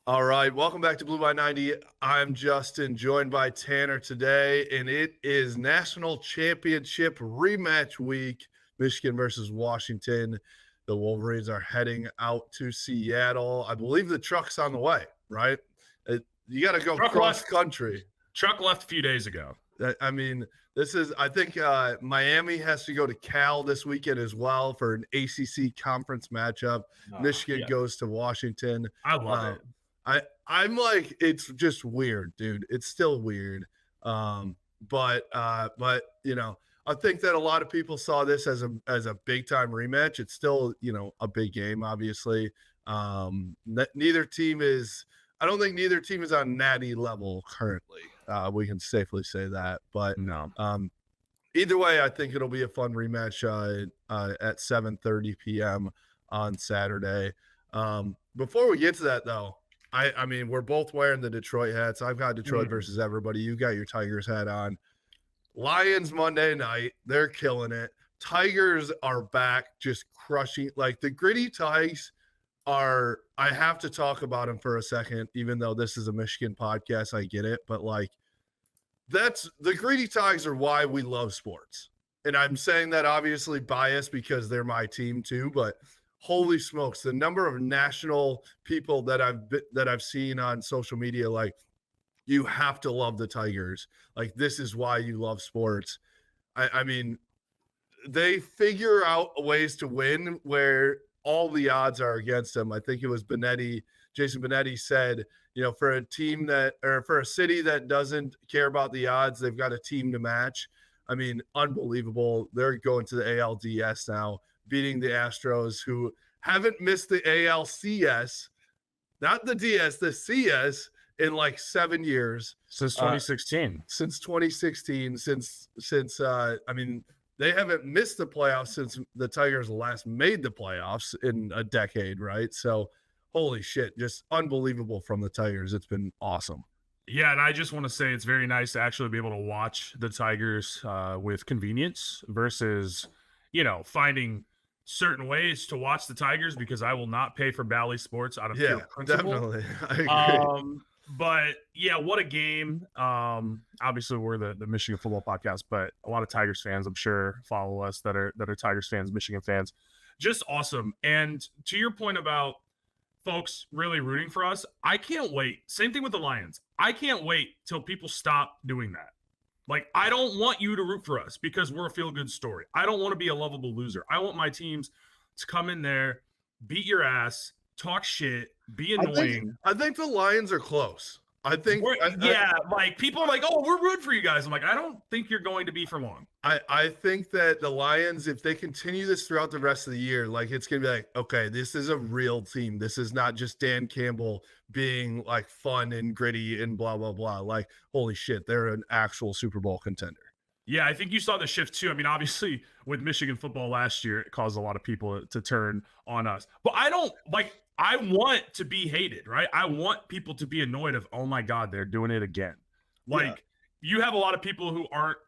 All right, welcome back to Blue by 90. I'm Justin, joined by Tanner today, and it is National Championship rematch week. Michigan versus Washington. The Wolverines are heading out to Seattle. I believe the truck's on the way, right? You got to go cross country. Truck left a few days ago. I mean, I think Miami has to go to Cal this weekend as well for an ACC conference matchup. Michigan goes to Washington. I love it. I'm like, it's just weird, dude. It's still weird. But you know, I think that a lot of people saw this as a big time rematch. It's still, a big game, obviously. Neither team is, I don't think neither team is on natty level currently. We can safely say that. But no. Either way, I think it'll be a fun rematch at 7:30 p.m. on Saturday. Before we get to that, though, I mean, we're both wearing the Detroit hats. I've got Detroit versus everybody. You got your Tigers hat on. Lions Monday night, they're killing it. Tigers are back, just crushing. Like the gritty Tigers are. I have to talk about them for a second, even though this is a Michigan podcast. I get it, but like, that's the gritty Tigers are why we love sports. And I'm saying that obviously biased because they're my team too, but holy smokes, the number of national people that I've seen on social media, like, you have to love the Tigers. Like, this is why you love sports. I mean, they figure out ways to win where all the odds are against them. I think it was Jason Benetti said, for a team for a city that doesn't care about the odds, they've got a team to match. I mean, unbelievable. They're going to the ALDS now, beating the Astros, who haven't missed the ALCS, not the DS, the CS, in like 7 years. Since 2016. I mean, they haven't missed the playoffs since the Tigers last made the playoffs in a decade, right? So, holy shit, just unbelievable from the Tigers. It's been awesome. Yeah, and I just want to say it's very nice to actually be able to watch the Tigers with convenience versus, finding certain ways to watch the Tigers, because I will not pay for Bally Sports out of pure principle. Definitely. I agree. But yeah, what a game. Obviously we're the Michigan football podcast, but a lot of Tigers fans, I'm sure, follow us that are Tigers fans, Michigan fans. Just awesome. And to your point about folks really rooting for us, I can't wait. Same thing with the Lions. I can't wait till people stop doing that. Like, I don't want you to root for us because we're a feel-good story. I don't want to be a lovable loser. I want my teams to come in there, beat your ass, talk shit, be annoying. I think the Lions are close. Like people are like, oh, we're rooting for you guys. I'm like, I don't think you're going to be for long. I think that the Lions, if they continue this throughout the rest of the year, like, it's going to be like, okay, this is a real team. This is not just Dan Campbell being like fun and gritty and blah, blah, blah. Like, holy shit, they're an actual Super Bowl contender. Yeah, I think you saw the shift too. I mean, obviously with Michigan football last year, it caused a lot of people to turn on us. But I want to be hated, right? I want people to be annoyed of, oh my God, they're doing it again. You have a lot of people who aren't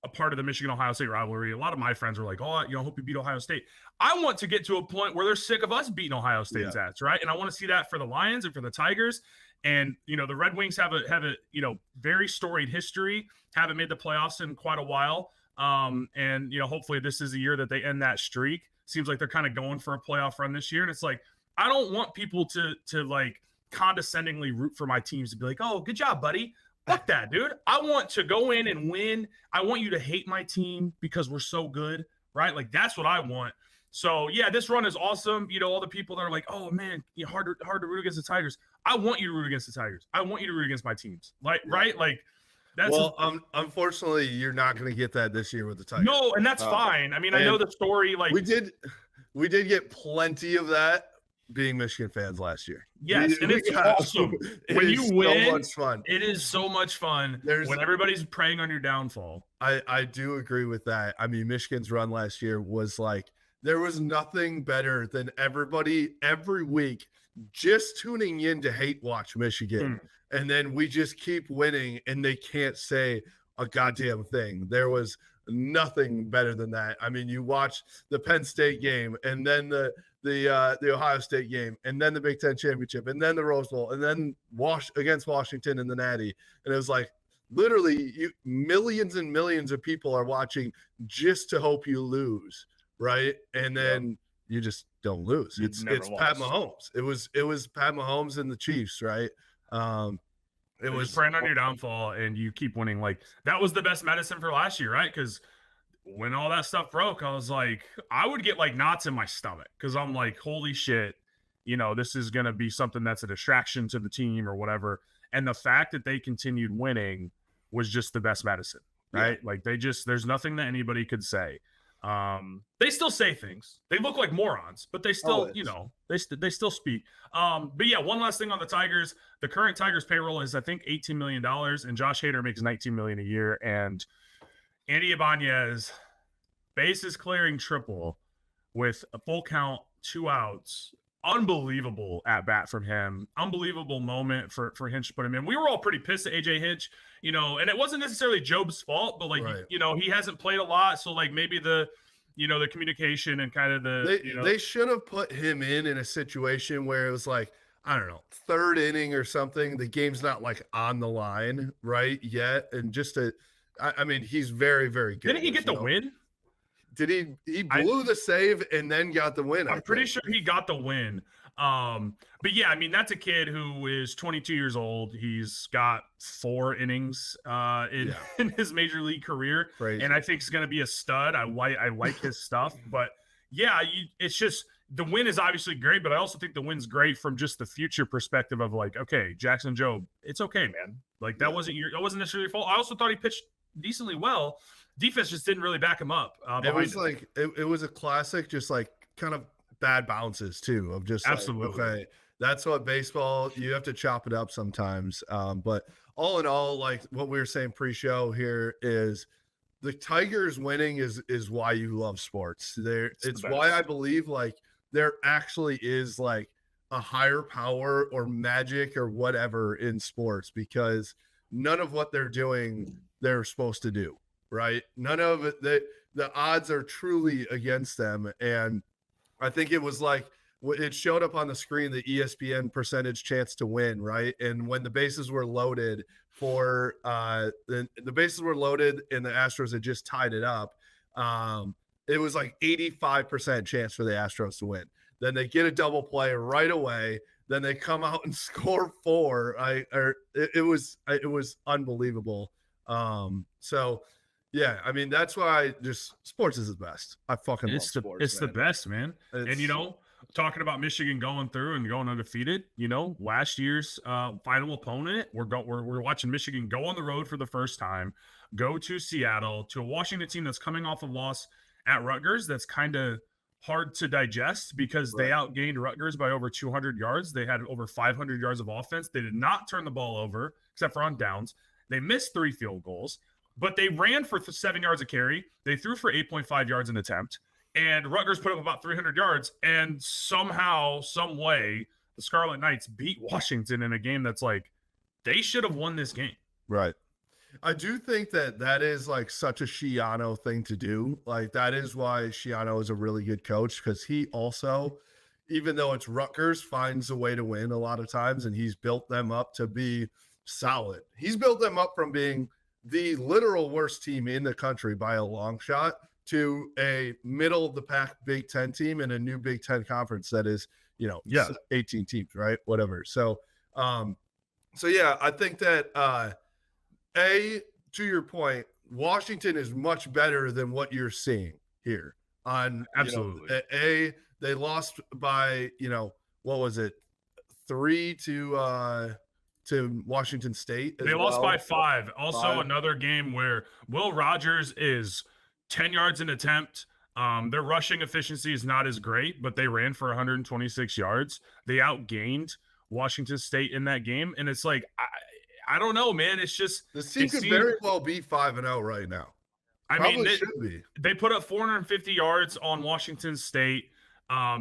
a part of the Michigan-Ohio State rivalry. A lot of my friends are like, oh, hope you beat Ohio State. I want to get to a point where they're sick of us beating Ohio State's ass, right? And I want to see that for the Lions and for the Tigers. And, the Red Wings have a very storied history, haven't made the playoffs in quite a while. And hopefully this is the year that they end that streak. Seems like they're kind of going for a playoff run this year. And it's like, I don't want people to like condescendingly root for my teams to be like, oh, good job, buddy. Fuck that, dude. I want to go in and win. I want you to hate my team because we're so good, right? Like, that's what I want. So yeah, this run is awesome. All the people that are like, oh man, hard to root against the Tigers. I want you to root against the Tigers. I want you to root against my teams. Right? Like, that's unfortunately, you're not going to get that this year with the Tigers. No, and that's fine. I mean, I know the story. Like, we did get plenty of that being Michigan fans last year. Yes, and it's awesome. When you win, so much fun. It is so much fun when everybody's preying on your downfall. I do agree with that. I mean, Michigan's run last year was like, there was nothing better than everybody every week just tuning in to hate watch Michigan. And then we just keep winning and they can't say a goddamn thing. There was nothing better than that. I mean, you watch the Penn State game and then the the Ohio State game, and then the Big Ten championship, and then the Rose Bowl, and then against Washington in the Natty, and it was like literally millions and millions of people are watching just to hope you lose, right? And then you just don't lose. It's Pat Mahomes. It was Pat Mahomes and the Chiefs, right? It was preying on your downfall, and you keep winning. Like, that was the best medicine for last year, right? Because when all that stuff broke, I was like, I would get like knots in my stomach because I'm like, holy shit, this is going to be something that's a distraction to the team or whatever. And the fact that they continued winning was just the best medicine, right? Yeah. Like, there's nothing that anybody could say. They still say things. They look like morons, but they still, they still speak. But yeah, one last thing on the Tigers. The current Tigers payroll is, I think, $18 million, and Josh Hader makes $19 million a year. And Andy Ibanez, bases clearing triple with a full count, 2 outs. Unbelievable at bat from him. Unbelievable moment for Hinch to put him in. We were all pretty pissed at AJ Hinch, and it wasn't necessarily Job's fault, but like, right. He hasn't played a lot. So like maybe the communication and kind of they should have put him in a situation where it was like, I don't know, 3rd inning or something. The game's not like on the line right yet. And just I mean, he's very, very good. Didn't he get the win? Did he blew the save and then got the win? I'm pretty sure he got the win. But yeah, I mean, that's a kid who is 22 years old. He's got 4 innings in his major league career. Crazy. And I think he's going to be a stud. I like his stuff. But yeah, it's just, the win is obviously great, but I also think the win's great from just the future perspective of like, okay, Jackson Jobe, it's okay, man. Like, that wasn't necessarily your fault. I also thought he pitched decently well. Defense just didn't really back him up. It was like it was a classic, just like kind of bad bounces too, of just absolutely like, okay, that's what baseball, you have to chop it up sometimes. But all in all, like what we were saying pre-show here is the Tigers winning is why you love sports. It's why I believe like there actually is like a higher power or magic or whatever in sports, because none of what they're doing they're supposed to do. Right. None of it. The odds are truly against them. And I think it was like, it showed up on the screen, the ESPN percentage chance to win. Right. And when the bases were loaded for the bases were loaded and the Astros had just tied it up, it was like 85% chance for the Astros to win. Then they get a double play right away. Then they come out and score 4. It was unbelievable. So yeah, I mean, that's why just sports is the best. I fucking love sports. It's the best, man. And talking about Michigan going through and going undefeated, last year's final opponent, we're watching Michigan go on the road for the first time, go to Seattle, to a Washington team that's coming off a loss at Rutgers. That's kind of hard to digest because they outgained Rutgers by over 200 yards. They had over 500 yards of offense. They did not turn the ball over except for on downs. They missed 3 field goals. But they ran for 7 yards a carry. They threw for 8.5 yards an attempt. And Rutgers put up about 300 yards. And somehow, some way, the Scarlet Knights beat Washington in a game that's like, they should have won this game. Right. I do think that is like such a Schiano thing to do. Like, that is why Schiano is a really good coach, because he also, even though it's Rutgers, finds a way to win a lot of times. And he's built them up to be solid. He's built them up from being the literal worst team in the country by a long shot to a middle of the pack Big Ten team in a new Big Ten conference that is, 18 teams, right? Whatever. So yeah, I think that to your point, Washington is much better than what you're seeing here. Absolutely. They lost by, what was it? 3 to Washington State. They lost by 5. Also, another game where Will Rogers is 10 yards an attempt. Their rushing efficiency is not as great, but they ran for 126 yards. They outgained Washington State in that game. And it's like, I don't know, man. It's just, this team could very well be 5-0 right now. They put up 450 yards on Washington State.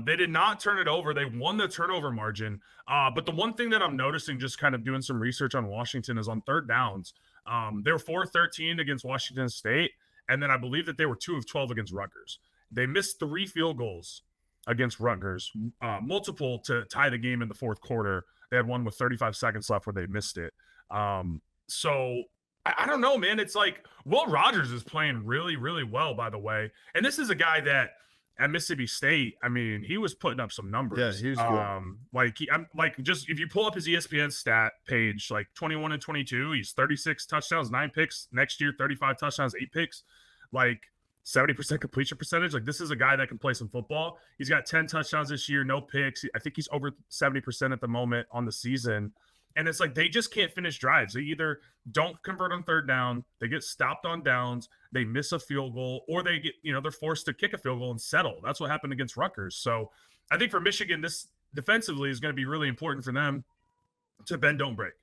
They did not turn it over. They won the turnover margin. But the one thing that I'm noticing, just kind of doing some research on Washington, is on 3rd downs. They were 4-13 against Washington State. And then I believe that they were 2 of 12 against Rutgers. They missed 3 field goals against Rutgers, multiple to tie the game in the fourth quarter. They had one with 35 seconds left where they missed it. So I don't know, man. It's like Will Rogers is playing really, really well, by the way. And this is a guy that at Mississippi State, I mean, he was putting up some numbers. Yeah, he's good. I'm like, just if you pull up his ESPN stat page, like 21 and 22, he's 36 touchdowns, 9 picks. Next year, 35 touchdowns, 8 picks, like 70% completion percentage. Like, this is a guy that can play some football. He's got 10 touchdowns this year, no picks. I think he's over 70% at the moment on the season. And it's like they just can't finish drives. They either don't convert on third down, they get stopped on downs, they miss a field goal, or they get, they're forced to kick a field goal and settle. That's what happened against Rutgers. So I think for Michigan, this defensively is going to be really important for them to bend, don't break,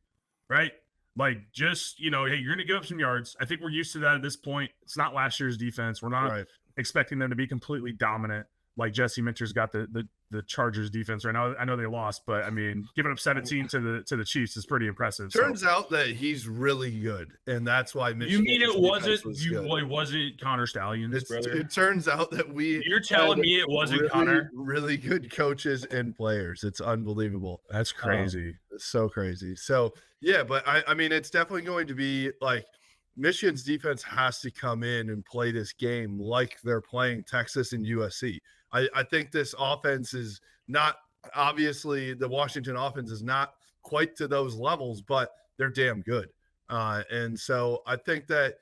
right? Like, just, hey, you're going to give up some yards. I think we're used to that at this point. It's not last year's defense. We're not expecting them to be completely dominant. Like Jesse Minter's got the Chargers defense right now. I know they lost, but I mean, giving up 17 to the Chiefs is pretty impressive. Turns out that he's really good, and that's why Michigan. You mean it wasn't Connor Stalions' brother? It turns out that You're telling me it wasn't really, Connor? Really good coaches and players. It's unbelievable. That's crazy. It's so crazy. So yeah, but I mean, it's definitely going to be like Michigan's defense has to come in and play this game like they're playing Texas and USC. I think this offense is not, obviously the Washington offense is not quite to those levels, but they're damn good. And so I think that,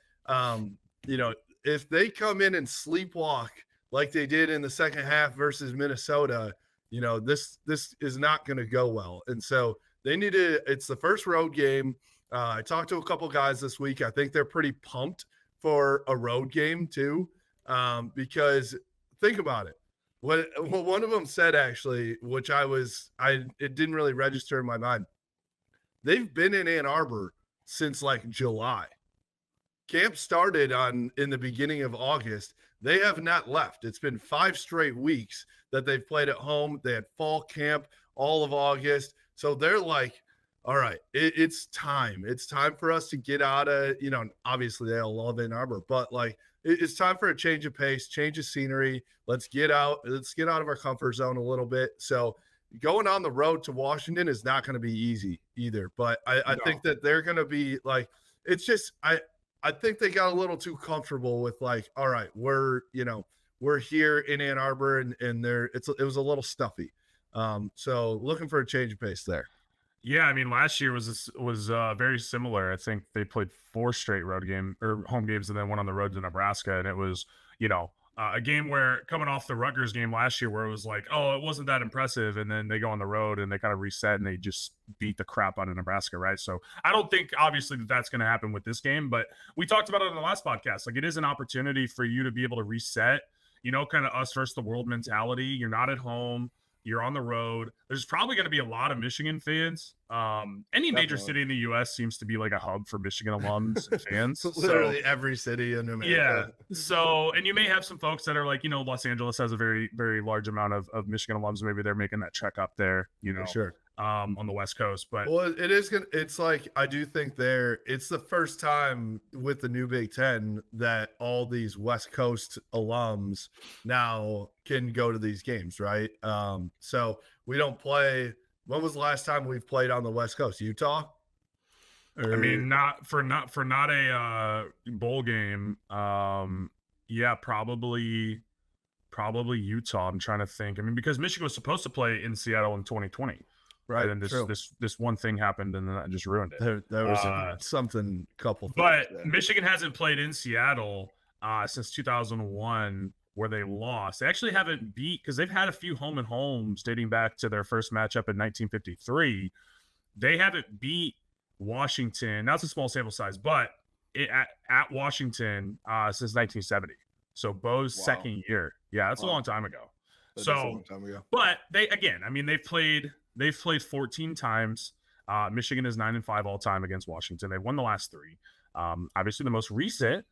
if they come in and sleepwalk like they did in the second half versus Minnesota, this is not going to go well. And so they need to, it's the first road game. I talked to a couple guys this week. I think they're pretty pumped for a road game too, because think about it. What one of them said, actually, which it didn't really register in my mind. They've been in Ann Arbor since like July. Camp started in the beginning of August. They have not left. It's been 5 straight weeks that they've played at home. They had fall camp all of August. So they're like, all right, it's time. It's time for us to get out of, obviously they all love Ann Arbor, but like, it's time for a change of pace, change of scenery. Let's get out of our comfort zone a little bit. So going on the road to Washington is not going to be easy either. But I think that they're going to be like, it's just, I think they got a little too comfortable with like, all right, we're here in Ann Arbor and it was a little stuffy. So looking for a change of pace there. Yeah, I mean, last year was very similar. I think they played 4 straight home games and then went on the road to Nebraska, and it was, a game where coming off the Rutgers game last year where it was like, oh, it wasn't that impressive, and then they go on the road and they kind of reset and they just beat the crap out of Nebraska, right? So I don't think obviously that's going to happen with this game, but we talked about it on the last podcast. Like, it is an opportunity for you to be able to reset, kind of us versus the world mentality. You're not at home. You're on the road. There's probably going to be a lot of Michigan fans. Any major city in the U.S. seems to be like a hub for Michigan alums and fans. Literally every city in America. Yeah. So, and you may have some folks that are like, Los Angeles has a very, very large amount of Michigan alums. Maybe they're making that trek up there, sure. On the West Coast. But well, it's like, I do think it's the first time with the new Big Ten that all these West Coast alums now can go to these games, right? So we don't play. When was the last time we've played on the West Coast? Utah? I mean, not a bowl game. Yeah, probably Utah. I'm trying to think. I mean, because Michigan was supposed to play in Seattle in 2020. Right. And then this one thing happened and then that just ruined it. There was something couple. But Michigan hasn't played in Seattle since 2001, where they lost. They actually haven't beat, because they've had a few home and homes dating back to their first matchup in 1953. They haven't beat Washington. That's a small sample size, but at Washington since 1970. So Bo's second year. Yeah, that's a long time ago. But they've played 14 times. Michigan is 9-5 all time against Washington. They've won the last 3. Obviously, the most recent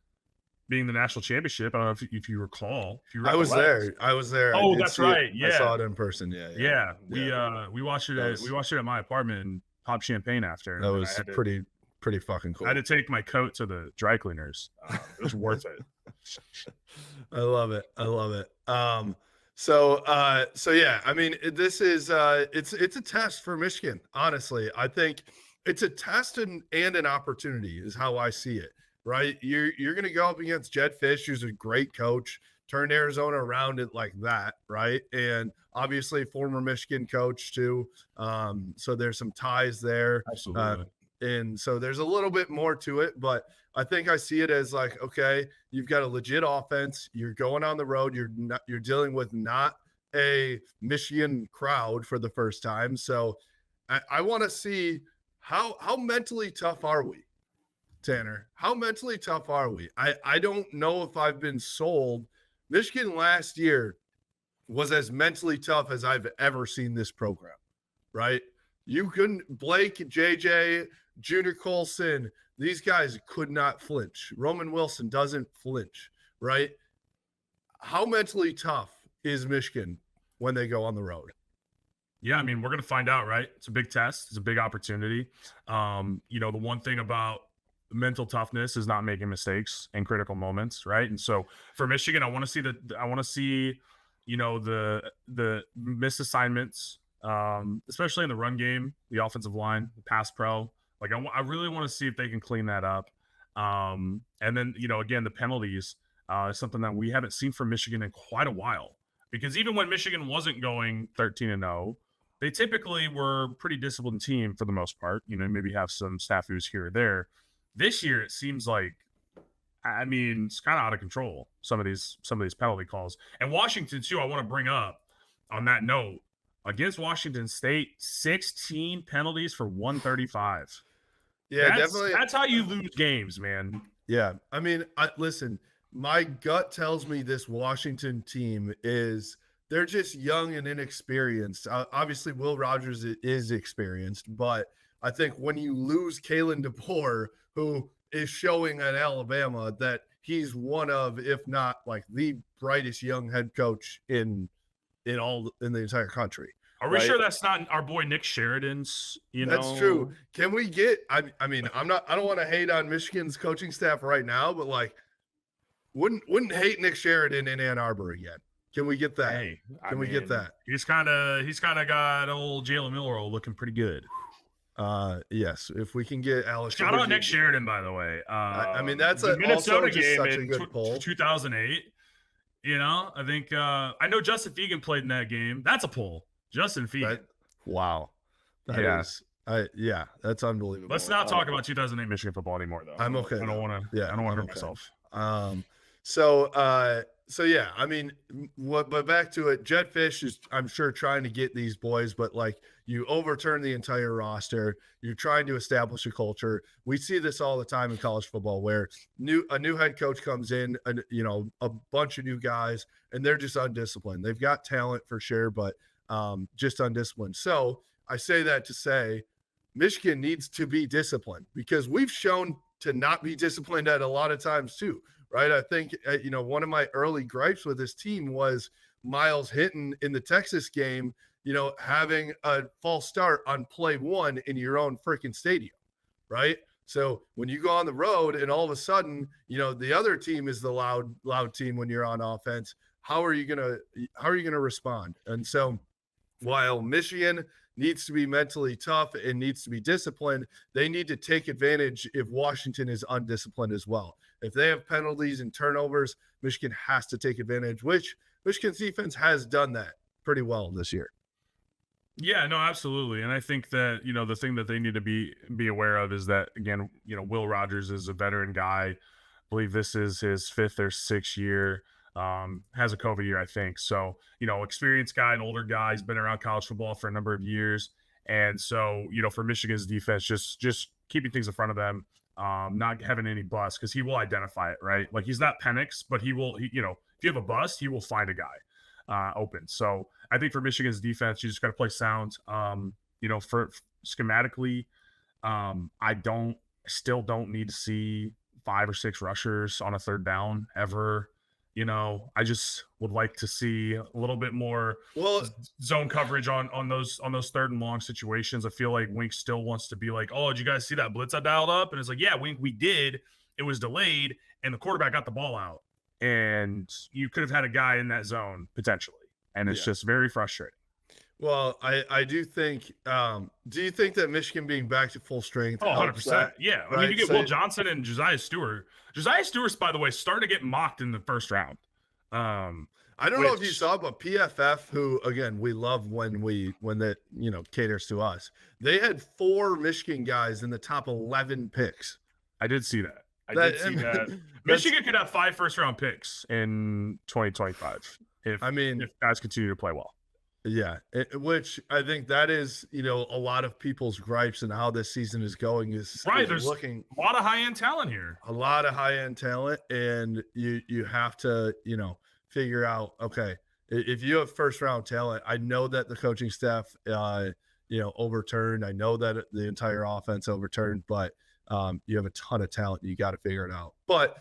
being the national championship. I don't know if you recall. I was there. Oh, that's right. Yeah, I saw it in person. Yeah. We watched it. At my apartment and popped champagne after. That was pretty fucking cool. I had to take my coat to the dry cleaners. It was worth it. I love it. So yeah, I mean, this is it's a test for Michigan. Honestly, I think it's a test and an opportunity is how I see it. Right, you're going to go up against Jed Fish, who's a great coach, turned Arizona around it like that, right? And obviously, former Michigan coach too. So there's some ties there. Uh, Absolutely. and so there's a little bit more to it, but I think I see it as like, okay, you've got a legit offense. You're going on the road. You're dealing with not a Michigan crowd for the first time. So I want to see how mentally tough are we, Tanner? How mentally tough are we? I don't know if I've been sold. Michigan last year was as mentally tough as I've ever seen this program, right? You couldn't Blake, JJ, Junior Colson, these guys could not flinch. Roman Wilson doesn't flinch, right? How mentally tough is Michigan when they go on the road? Yeah, I mean, we're gonna find out, right? It's a big test. It's a big opportunity. The one thing about mental toughness is not making mistakes in critical moments, right? And so for Michigan, I want to see, the missed assignments, especially in the run game, the offensive line, the pass pro. Like I really want to see if they can clean that up. And then again, the penalties is something that we haven't seen from Michigan in quite a while. Because even when Michigan wasn't going 13-0, they typically were a pretty disciplined team for the most part. Maybe have some snafus here or there. This year, it seems like, I mean, it's kind of out of control. Some of these penalty calls, and Washington too. I want to bring up on that note against Washington State, 16 penalties for 135. Yeah, definitely. That's how you lose games, man. Yeah. I mean, listen, my gut tells me this Washington team they're just young and inexperienced. Obviously, Will Rogers is experienced, but I think when you lose Kalen DeBoer, who is showing at Alabama that he's one of, if not like the brightest young head coach in the entire country. Are we right? sure that's not our boy Nick Sheridan's? That's true. Can we get? I mean, I don't want to hate on Michigan's coaching staff right now, but like, wouldn't hate Nick Sheridan in Ann Arbor again. Can we get that? Hey, Can we get that? He's kind of got old Jalen Milroe looking pretty good. Yes, if we can get Alex. Shout out Nick Sheridan, by the way. I mean, that's the Minnesota also game such in a good poll. 2008. I think I know Justin Fegan played in that game. That's a poll. Justin Fegan. Wow. Yeah, that's unbelievable. Let's not talk about 2008 Michigan football anymore, though. I'm okay. I don't want to. Yeah, I don't want to hurt myself. So yeah, I mean, but back to it, Jed Fish is, I'm sure, trying to get these boys, but like you overturn the entire roster, you're trying to establish a culture. We see this all the time in college football where a new head coach comes in, and a bunch of new guys, and they're just undisciplined. They've got talent for sure, but just undisciplined. So I say that to say Michigan needs to be disciplined because we've shown to not be disciplined at a lot of times too. Right. I think, one of my early gripes with this team was Miles Hinton in the Texas game, having a false start on play one in your own freaking stadium. Right. So when you go on the road and all of a sudden, the other team is the loud team when you're on offense, how are you going to respond? And so while Michigan needs to be mentally tough and needs to be disciplined, they need to take advantage if Washington is undisciplined as well. If they have penalties and turnovers, Michigan has to take advantage, which Michigan's defense has done that pretty well this year. Yeah, no, absolutely. And I think that, the thing that they need to be aware of is that, again, Will Rogers is a veteran guy. I believe this is his 5th or 6th year. Has a COVID year, I think. So, experienced guy, an older guy. He's been around college football for a number of years. And so, for Michigan's defense, just keeping things in front of them, not having any busts, because he will identify it, right? Like, he's not Penix, but if you have a bust, he will find a guy open. So I think for Michigan's defense, you just got to play sound. For schematically, I still don't need to see 5 or 6 rushers on a third down ever. I just would like to see a little bit more zone coverage on those 3rd and long situations. I feel like Wink still wants to be like, oh, did you guys see that blitz I dialed up? And it's like, yeah, Wink, we did. It was delayed, and the quarterback got the ball out. And you could have had a guy in that zone potentially. and it's Yeah. just very frustrating. Well, I do think. Do you think that Michigan being back to full strength Oh, helps 100%. that? Yeah. I mean, you Right. get So Will Johnson and Josiah Stewart. Josiah Stewart's, by the way, starting to get mocked in the first round. Um, I don't know if you which saw, but PFF, who again we love when that caters to us, they had 4 Michigan guys in the top 11 picks. I did see that. I That did see that. that's Michigan could have 5 first-round picks in 2025 I mean, if guys continue to play well. yeah, which I think that is a lot of people's gripes and how this season is going Right. is There's looking a lot of high-end talent here. a lot of high end talent, and you have to figure out, okay, if you have first round talent. I know that the coaching staff overturned. I know that the entire offense overturned, but you have a ton of talent. You got to figure it out. But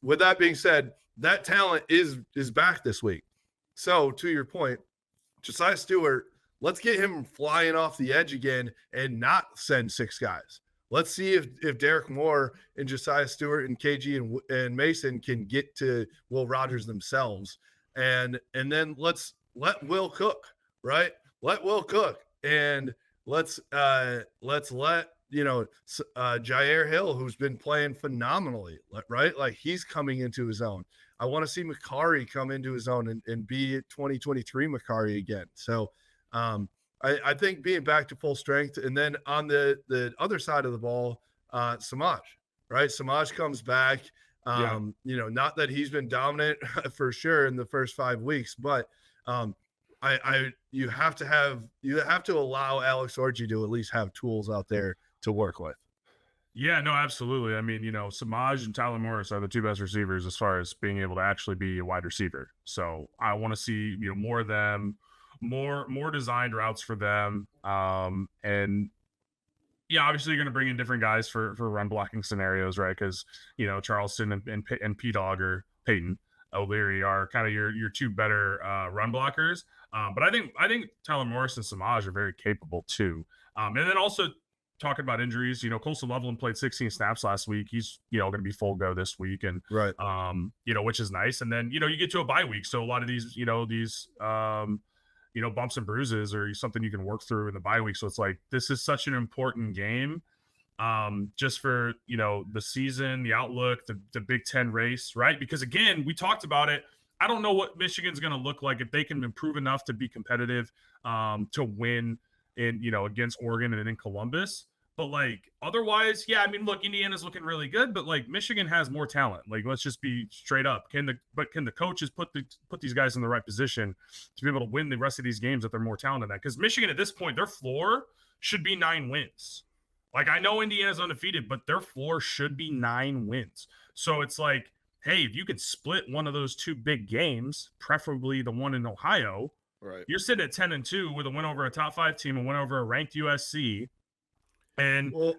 with that being said, that talent is back this week. So to your point, Josiah Stewart, let's get him flying off the edge again and not send 6 guys. Let's see if Derek Moore and Josiah Stewart and KG and Mason can get to Will Rogers themselves. And then let's let Will cook, right? Let Will cook. And let's let Jair Hill, who's been playing phenomenally, right? Like he's coming into his own. I want to see Makari come into his own and be 2023 Makari again. So I think being back to full strength, and then on the other side of the ball, Samaj, right? Samaj comes back. Not that he's been dominant for sure in the first 5 weeks, but you have to allow Alex Orji to at least have tools out there to work with. Yeah, no, absolutely. I mean, Samaj and Tyler Morris are the 2 best receivers as far as being able to actually be a wide receiver. So I want to see, more of them, more designed routes for them. And yeah, obviously you're going to bring in different guys for run blocking scenarios, right? Because, Charleston and P-Dog or Peyton O'Leary are kind of your 2 better run blockers. But I think Tyler Morris and Samaj are very capable too. And then also, talking about injuries, Coastal Loveland played 16 snaps last week. He's, going to be full go this week, and right, which is nice. And then, you get to a bye week, so a lot of these, bumps and bruises are something you can work through in the bye week. So it's like, this is such an important game, just for the season, the outlook, the Big Ten race, right? Because again, we talked about it. I don't know what Michigan's going to look like if they can improve enough to be competitive, to win in against Oregon and in Columbus. But like otherwise, yeah, I mean, look, Indiana's looking really good, but like Michigan has more talent. Like, let's just be straight up. Can the coaches put these guys in the right position to be able to win the rest of these games that they're more talented at? Because Michigan at this point, their floor should be 9 wins. Like, I know Indiana's undefeated, but their floor should be 9 wins. So it's like, hey, if you could split one of those 2 big games, preferably the one in Ohio, right, you're sitting at 10-2 with a win over a top 5 team, a win over a ranked USC. And, well,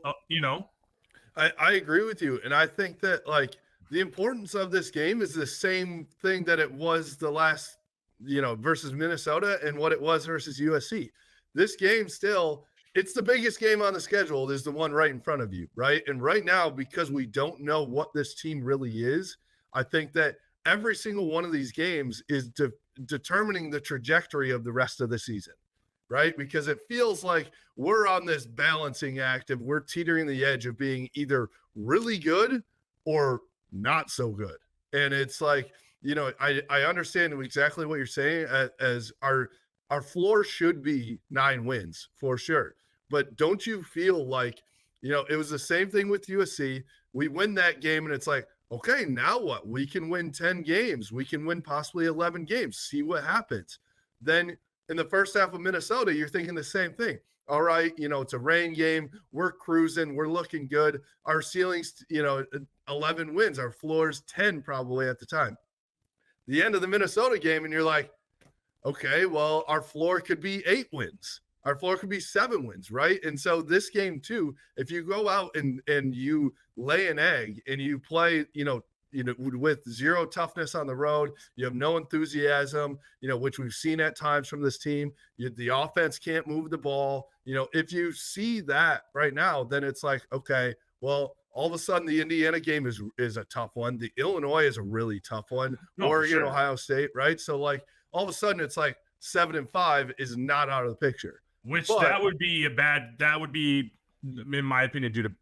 I agree with you. And I think that like the importance of this game is the same thing that it was the last, versus Minnesota and what it was versus USC. This game still, it's the biggest game on the schedule is the one right in front of you, right? And right now, because we don't know what this team really is, I think that every single one of these games is determining the trajectory of the rest of the season. Right? Because it feels like we're on this balancing act of we're teetering the edge of being either really good or not so good. And it's like, I understand exactly what you're saying as our floor should be 9 wins for sure. But don't you feel like, it was the same thing with USC. We win that game and it's like, okay, now what? We can win 10 games. We can win possibly 11 games. See what happens. Then in the first half of Minnesota, you're thinking the same thing. All right, it's a rain game. We're cruising. We're looking good. Our ceiling's, 11 wins. Our floor's 10 probably at the time. The end of the Minnesota game, and you're like, okay, well, our floor could be 8 wins. Our floor could be 7 wins, right? And so this game too, if you go out and you lay an egg and you play, with 0 toughness on the road, you have no enthusiasm, which we've seen at times from this team. The offense can't move the ball. If you see that right now, then it's like, okay, well, all of a sudden the Indiana game is a tough one. The Illinois is a really tough one. No, Oregon, sure. Ohio State, right? So like all of a sudden it's like 7-5 is not out of the picture. Which But that would be in my opinion, due to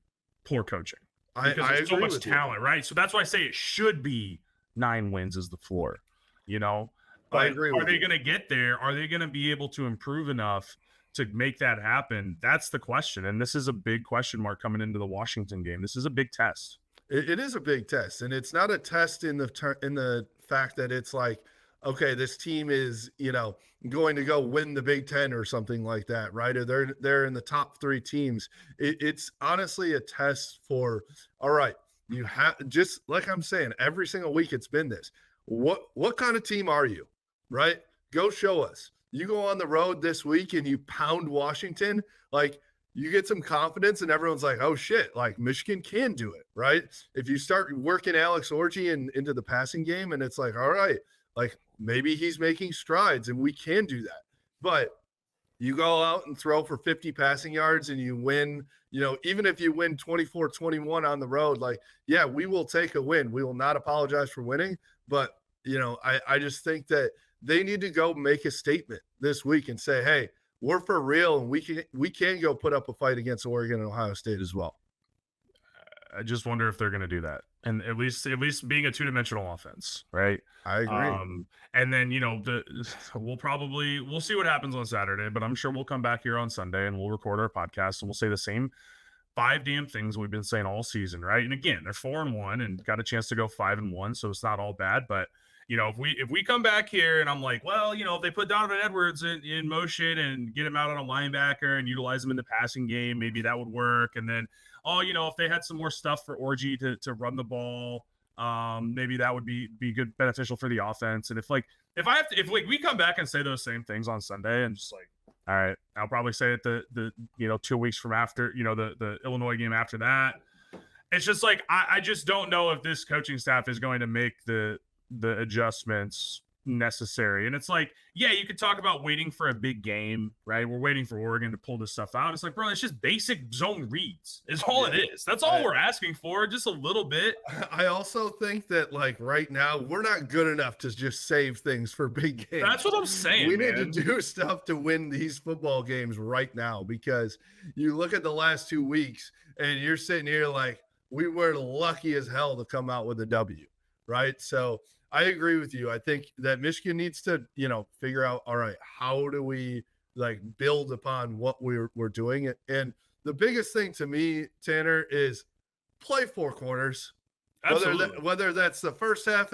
poor coaching. Because I there's so agree much with you. talent, right? So that's why I say it should be 9 wins as the floor, you know? I But agree are with they you. going to get there? Are they going to be able to improve enough to make that happen? That's the question. And this is a big question mark coming into the Washington game. This is a big test. It is a big test, and it's not a test in the fact that it's like, okay, this team is going to go win the Big Ten or something like that, right? Or they're in the top 3 teams. It's honestly a test for, all right, you have, just like I'm saying, every single week it's been this. What kind of team are you, right? Go show us. You go on the road this week and you pound Washington, like you get some confidence and everyone's like, oh shit, like Michigan can do it, right? If you start working Alex Orji into the passing game and it's like, all right, like maybe he's making strides and we can do that. But you go out and throw for 50 passing yards and you win, even if you win 24-21 on the road, like, yeah, we will take a win. We will not apologize for winning. But, I just think that they need to go make a statement this week and say, hey, we're for real and we can go put up a fight against Oregon and Ohio State as well. I just wonder if they're going to do that, and at least being a 2-dimensional offense, right? I agree. And then we'll see what happens on Saturday, but I'm sure we'll come back here on Sunday and we'll record our podcast and we'll say the same 5 damn things we've been saying all season, right? And again, they're 4-1 and got a chance to go 5-1, so it's not all bad, but. If we come back here and I'm like, well, if they put Donovan Edwards in motion and get him out on a linebacker and utilize him in the passing game, maybe that would work. And then, if they had some more stuff for Orji to run the ball, maybe that would be good, beneficial for the offense. And if we come back and say those same things on Sunday and just like, all right, I'll probably say it the 2 weeks from after, the Illinois game after that. It's just like, I just don't know if this coaching staff is going to make the adjustments necessary. And it's like, yeah, you could talk about waiting for a big game, right? We're waiting for Oregon to pull this stuff out. It's like, bro, it's just basic zone reads is all it is. That's all we're asking for, just a little bit. I also think that like right now we're not good enough to just save things for big games. That's what I'm saying. We need to do stuff to win these football games right now, because you look at the last 2 weeks and you're sitting here like, we were lucky as hell to come out with a W, right? So I agree with you. I think that Michigan needs to, figure out, all right, how do we like build upon what we're doing? And the biggest thing to me, Tanner, is play 4 quarters. Whether that's the first half,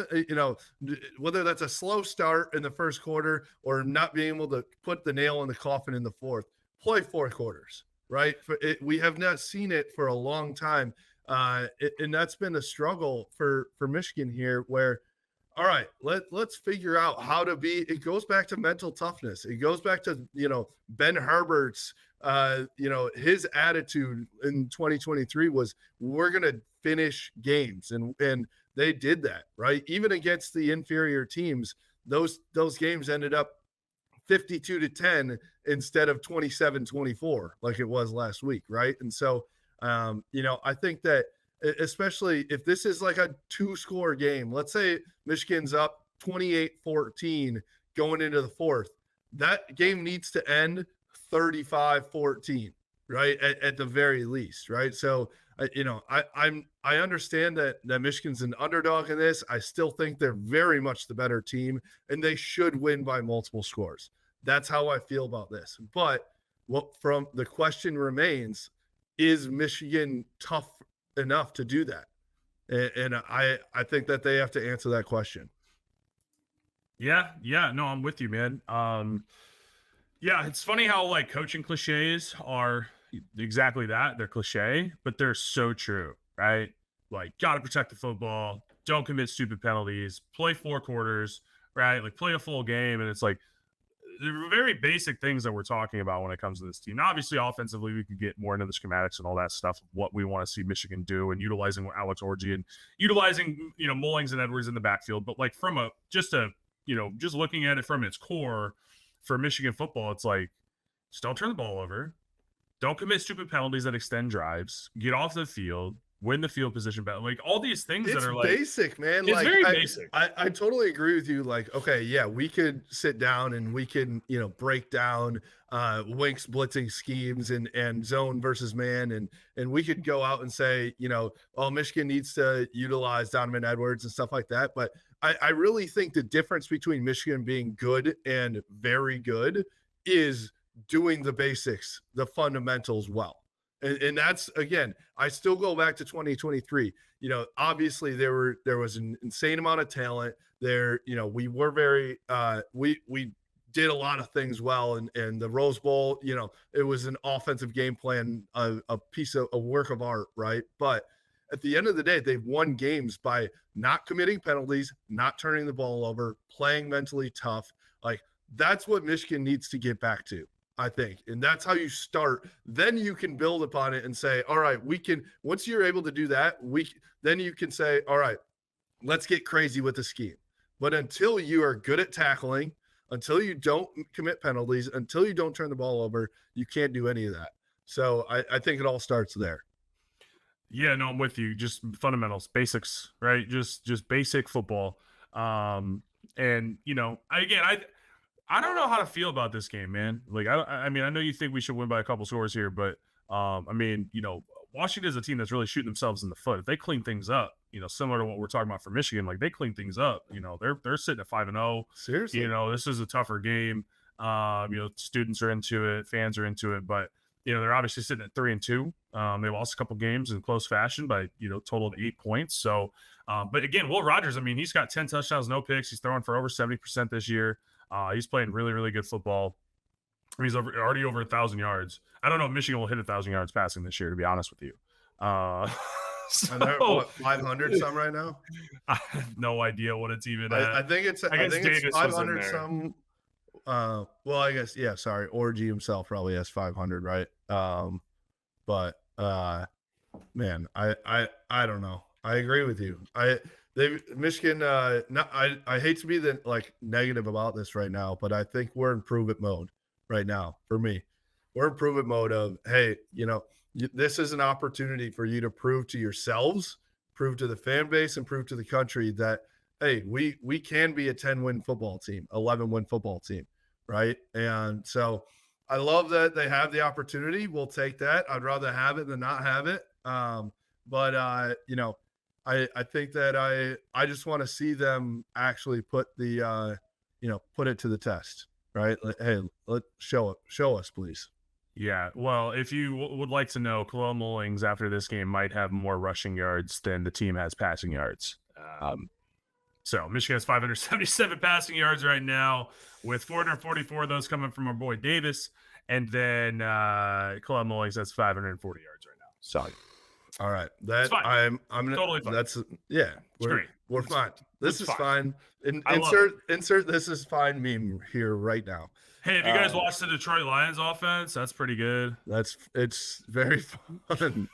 whether that's a slow start in the first quarter or not being able to put the nail in the coffin in the fourth, play 4 quarters, right? We have not seen it for a long time. And that's been a struggle for Michigan here, where, all right, let's figure out how to be. It goes back to mental toughness. It goes back to, Ben Herbert's, his attitude in 2023 was, we're going to finish games. And they did that, right? Even against the inferior teams, those games ended up 52-10 instead of 27-24, like it was last week, right? And so, I think that, especially if this is like a 2-score game, let's say Michigan's up 28-14 going into the fourth, that game needs to end 35-14, right? At the very least, right? So, I understand that Michigan's an underdog in this. I still think they're very much the better team and they should win by multiple scores. That's how I feel about this. But from the question remains, is Michigan tough enough to do that? And I think that they have to answer that question. Yeah, no, I'm with you, man. Yeah, it's funny how like coaching cliches are exactly that. They're cliche, but they're so true, right? Like, gotta protect the football, don't commit stupid penalties, play 4 quarters, right? Like, play a full game. And it's like, they're very basic things that we're talking about when it comes to this team. Now, obviously, offensively, we could get more into the schematics and all that stuff, what we want to see Michigan do, and utilizing Alex Orji and utilizing, Mullings and Edwards in the backfield. But like from just looking at it from its core for Michigan football, it's like, just don't turn the ball over. Don't commit stupid penalties that extend drives. Get off the field. win the field position battle. Like all these things It's that are like, basic, man. it's Like very basic. I totally agree with you. Like, okay, yeah, we could sit down and we can, break down Wink's blitzing schemes and zone versus man, and we could go out and say, oh, Michigan needs to utilize Donovan Edwards and stuff like that. But I really think the difference between Michigan being good and very good is doing the basics, the fundamentals well. And that's, again, I still go back to 2023. Obviously there was an insane amount of talent there. We were very we did a lot of things well, and the Rose Bowl, it was an offensive game plan, a piece of a work of art, right? But at the end of the day, they've won games by not committing penalties, not turning the ball over, playing mentally tough. Like, that's what Michigan needs to get back to, I think. And that's how you start. Then you can build upon it and say, all right, we can, once you're able to do that, then you can say, all right, let's get crazy with the scheme. But until you are good at tackling, until you don't commit penalties, until you don't turn the ball over, you can't do any of that. So I think it all starts there. Yeah, no, I'm with you. Just fundamentals, basics, right? Just basic football. And I don't know how to feel about this game, man. Like, I mean, I know you think we should win by a couple scores here, but I mean, Washington is a team that's really shooting themselves in the foot. If they clean things up, similar to what we're talking about for Michigan, like they clean things up, they're sitting at 5-0. Seriously, this is a tougher game. Students are into it, fans are into it, but they're obviously sitting at 3-2. They lost a couple games in close fashion by total of 8 points. So, but again, Will Rogers, I mean, he's got 10 touchdowns, no picks. He's throwing for over 70% this year. He's playing really, really good football. He's already over 1,000 yards. I don't know if Michigan will hit 1,000 yards passing this year, to be honest with you. And they're what, 500 some right now? I have no idea what it's even at. I think it's 500 some. Well, I guess, yeah, sorry. Orgy himself probably has 500, right? But man, I don't know. I agree with you. Michigan, I hate to be negative about this right now, but I think we're in prove it mode right now. For me, we're in prove it mode of, hey, this is an opportunity for you to prove to yourselves, prove to the fan base, and prove to the country that, hey, we can be a 10-win football team, 11-win football team, right? And so I love that they have the opportunity. We'll take that. I'd rather have it than not have it. But I think that I just want to see them actually put the put it to the test, right? Hey, show us, please. Yeah, well, if you would like to know, Khalil Mullings after this game might have more rushing yards than the team has passing yards. So Michigan has 577 passing yards right now, with 444 of those coming from our boy Davis, and then Khalil Mullings has 540 yards right now. So, all right, that's fine. I'm totally fine. That's we're fine. This is fine. Insert this is fine meme here right now. Hey, have you guys watched the Detroit Lions offense? That's pretty good. It's very fun.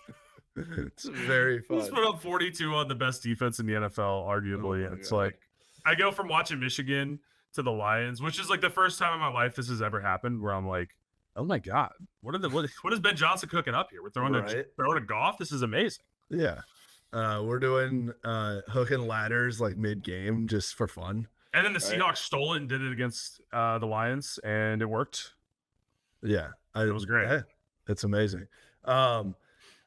It's very fun. Let's put up 42 on the best defense in the NFL, arguably. It's God. Like, I go from watching Michigan to the Lions, which is like the first time in my life this has ever happened, where I'm like, oh my God, what is Ben Johnson cooking up here? We're throwing a Goff. This is amazing. Yeah. We're doing hook and ladders like mid-game just for fun. And then the Seahawks stole it and did it against the Lions, and it worked. Yeah. It was great. Yeah, it's amazing. All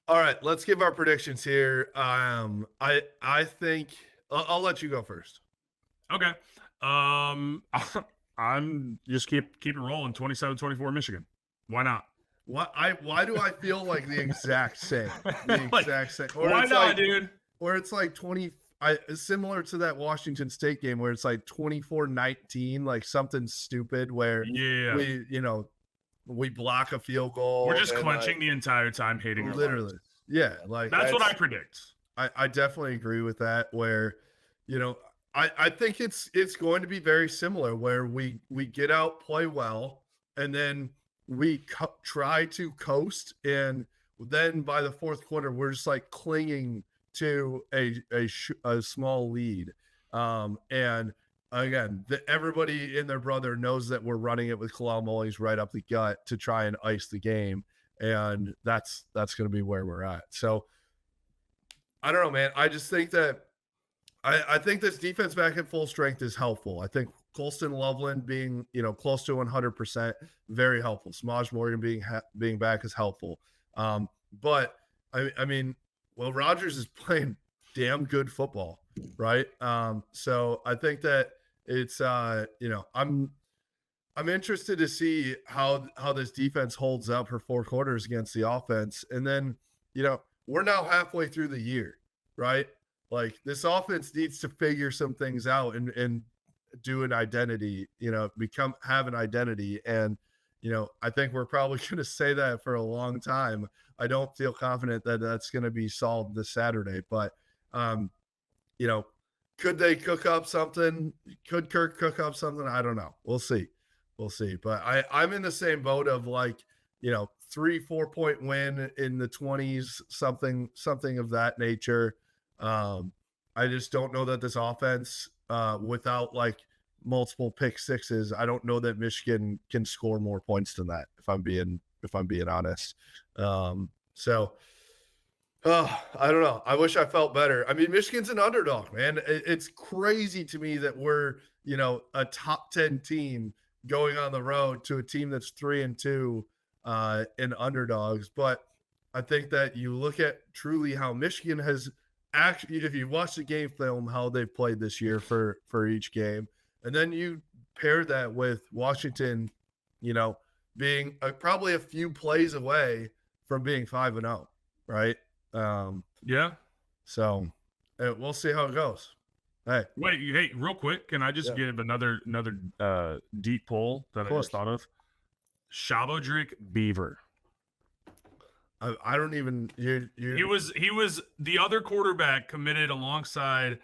right, let's give our predictions here. I think I'll let you go first. Okay. I'm just keep it rolling. 27-24 Michigan. Why not? Why do I feel like the exact same? The exact same. Or why not, dude? Or it's like 20. Similar to that Washington State game where it's like 24-19, like something stupid where we block a field goal. We're just clenching the entire time, hating literally. Our lives. Yeah, like that's what I predict. I definitely agree with that. Where I think it's going to be very similar where we get out, play well, and then we try to coast, and then by the fourth quarter we're just like clinging to a small lead. And again, everybody and their brother knows that we're running it with Khalil Mullings right up the gut to try and ice the game. And that's going to be where we're at. So I don't know, man. I just think that I think this defense back at full strength is helpful. I think Colston Loveland being, close to 100%, very helpful. Smaj Morgan being back is helpful. But I mean, well, Rogers is playing damn good football, right? So I think that it's I'm interested to see how this defense holds up for 4 quarters against the offense. And then, we're now halfway through the year, right? Like this offense needs to figure some things out and do an identity, have an identity. And, I think we're probably going to say that for a long time. I don't feel confident that that's going to be solved this Saturday, but, you know, could they cook up something? Could Kirk cook up something? I don't know. We'll see. We'll see. But I'm in the same boat of like, 3-4 point win in the 20s, something of that nature. I just don't know that this offense, without like multiple pick sixes, I don't know that Michigan can score more points than that. If I'm being honest. So I don't know. I wish I felt better. I mean, Michigan's an underdog, man. It's crazy to me that we're, a top 10 team going on the road to a team that's 3-2 in underdogs. But I think that you look at truly how Michigan has actually, if you watch the game film, how they've played this year for each game, and then you pair that with Washington, being probably a few plays away from being 5-0, right? Yeah. So we'll see how it goes. Hey, real quick, can I just give another deep pull that I just thought of? Shabodrick Beaver. I don't even. He was the other quarterback committed alongside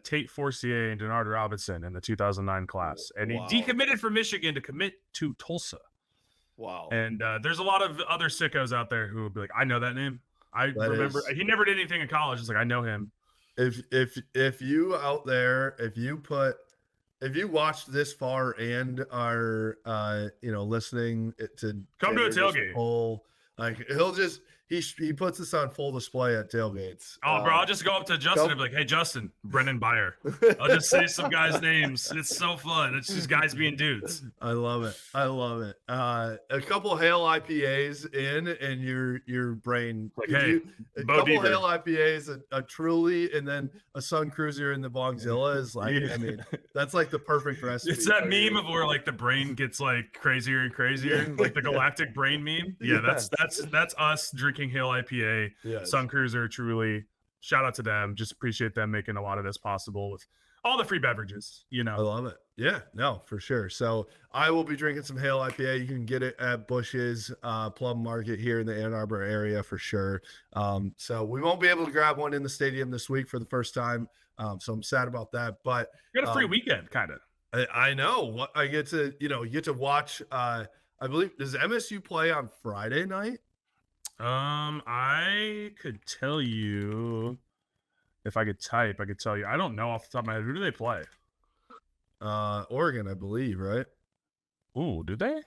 Tate Forcier and Denard Robinson in the 2009 class, and he decommitted from Michigan to commit to Tulsa. Wow. And there's a lot of other sickos out there who would be like, I know that name. I remember he never did anything in college. It's like, I know him. If you out there, if you watched this far and are listening to come to a tailgate poll, like he puts this on full display at tailgates. Oh, bro, I'll just go up to Justin and be like, hey, Justin, Brennan Beyer. I'll just say some guys' names. It's so fun. It's just guys being dudes. I love it. A couple Hail IPAs in, and your brain like, hey, a couple Hail IPAs, a Truly, and then a Sun Cruiser in the Bongzilla is like, I mean, that's like the perfect recipe. It's that meme of where like the brain gets like crazier and crazier, like the galactic brain meme. Yeah, that's us drinking Hail IPA, Sun Cruiser, Truly. Shout out to them. Just appreciate them making a lot of this possible with all the free beverages. I love it. Yeah, no, for sure. So I will be drinking some Hail IPA. You can get it at Bush's Plum Market here in the Ann Arbor area for sure. So we won't be able to grab one in the stadium this week for the first time. So I'm sad about that. But you got a free weekend, kind of. I know. I get to, you get to watch. I believe, does MSU play on Friday night? I could tell you if I could type. I could tell you. I don't know off the top of my head. Who do they play? Oregon, I believe, right? Ooh, do they?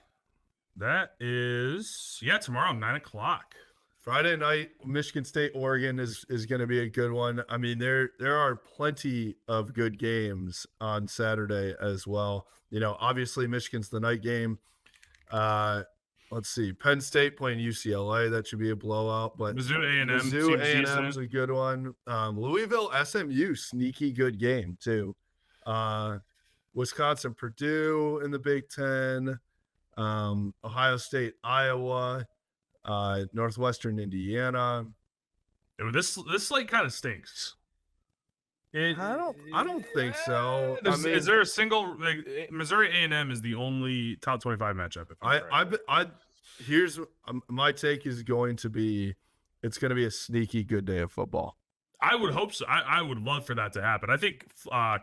That is tomorrow 9:00. Friday night, Michigan State, Oregon is going to be a good one. I mean, there are plenty of good games on Saturday as well. Obviously Michigan's the night game. Let's see, Penn State playing UCLA. That should be a blowout. But Mizzou A&M. Mizzou A&M is a good one. Louisville SMU, sneaky good game too. Wisconsin Purdue in the Big Ten. Ohio State Iowa. Northwestern Indiana. This like kind of stinks. I don't think so. Is there a single Missouri A&M is the only top 25 matchup? Here's my take is going to be, it's going to be a sneaky good day of football. I would hope so. I would love for that to happen. I think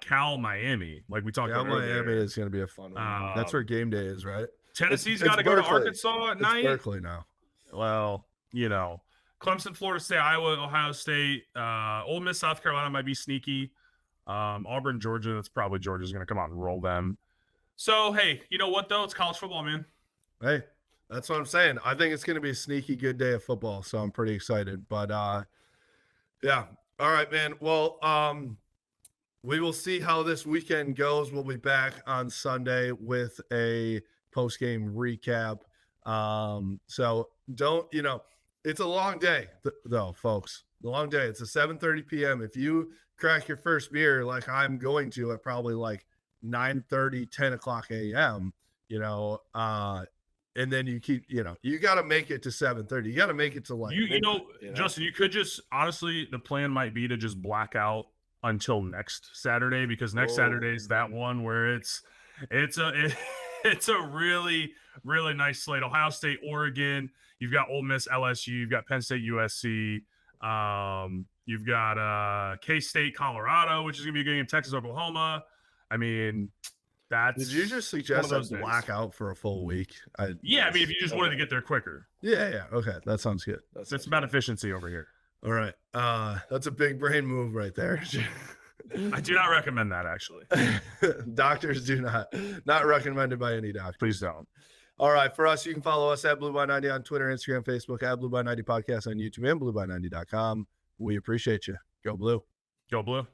Cal Miami, like we talked about earlier. Miami is going to be a fun one. That's where game day is, right? Tennessee's got to go to Arkansas at night. Berkeley now. Well, Clemson, Florida State, Iowa, Ohio State, Ole Miss, South Carolina might be sneaky. Auburn, Georgia, that's probably Georgia's going to come out and roll them. So, hey, you know what, though? It's college football, man. Hey, that's what I'm saying. I think it's going to be a sneaky good day of football, so I'm pretty excited. But, yeah, All right, man. Well, we will see how this weekend goes. We'll be back on Sunday with a post-game recap. So don't, it's a long day though, folks. A long day. It's a 7:30 p.m. If you crack your first beer like I'm going to at probably like 9:30, 10 o'clock a.m., and then you keep, you got to make it to 7:30. You got to make it to like Justin, you could just honestly, the plan might be to just black out until next Saturday, because next Saturday is that one where it's a really, really nice slate. Ohio State, Oregon. You've got Ole Miss, LSU. You've got Penn State, USC. You've got K-State, Colorado, which is gonna be a good game. Texas, Oklahoma. I mean, did you just suggest a blackout for a full week? Yeah, I mean, if you just wanted to get there quicker. Yeah. Okay, that sounds good. That's about efficiency over here. All right. That's a big brain move right there. I do not recommend that, actually. Doctors do not recommended by any doctor. Please don't. All right. For us, you can follow us at Blue by 90 on Twitter, Instagram, Facebook, at Blue by 90 Podcast on YouTube, and blueby90.com. We appreciate you. Go Blue. Go Blue.